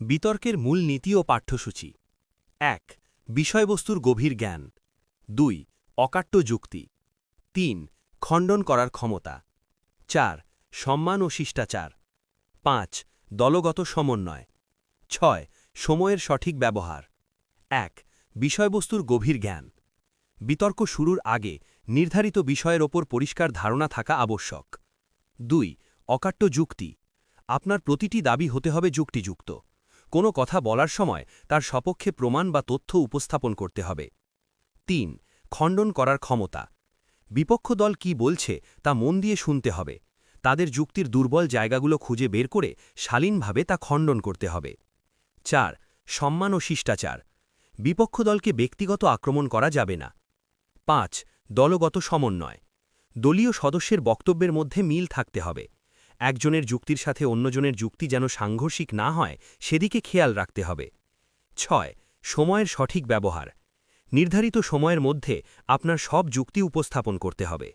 বিতর্কের মূল নীতি ও পাঠ্যসূচি। ১. বিষয়বস্তুর গভীর জ্ঞান। ২. অকাট্য যুক্তি। ৩. খণ্ডন করার ক্ষমতা। ৪. সম্মান ও শিষ্টাচার। ৫. দলগত সমন্বয়। ৬. সময়ের সঠিক ব্যবহার। ১. বিষয়বস্তুর গভীর জ্ঞান। বিতর্ক শুরুর আগে নির্ধারিত বিষয়ের ওপর পরিষ্কার ধারণা থাকা আবশ্যক। ২. অকাট্য যুক্তি। আপনার প্রতিটি দাবি হতে হবে যুক্তিযুক্ত। কোনো কথা বলার সময় তার সপক্ষে প্রমাণ বা তথ্য উপস্থাপন করতে হবে। ৩. খণ্ডন করার ক্ষমতা। বিপক্ষ দল কি বলছে তা মন দিয়ে শুনতে হবে। তাদের যুক্তির দুর্বল জায়গাগুলো খুঁজে বের করে শালীনভাবে তা খণ্ডন করতে হবে। ৪. সম্মান ও শিষ্টাচার। বিপক্ষ দলকে ব্যক্তিগত আক্রমণ করা যাবে না। ৫. দলগত সমন্বয়। দলীয় সদস্যের বক্তব্যের মধ্যে মিল থাকতে হবে। একজনের যুক্তির সাথে অন্যজনের যুক্তি যেন সাংঘর্ষিক না হয় সেদিকে খেয়াল রাখতে হবে। ৬. সময়ের সঠিক ব্যবহার। নির্ধারিত সময়ের মধ্যে আপনার সব যুক্তি উপস্থাপন করতে হবে।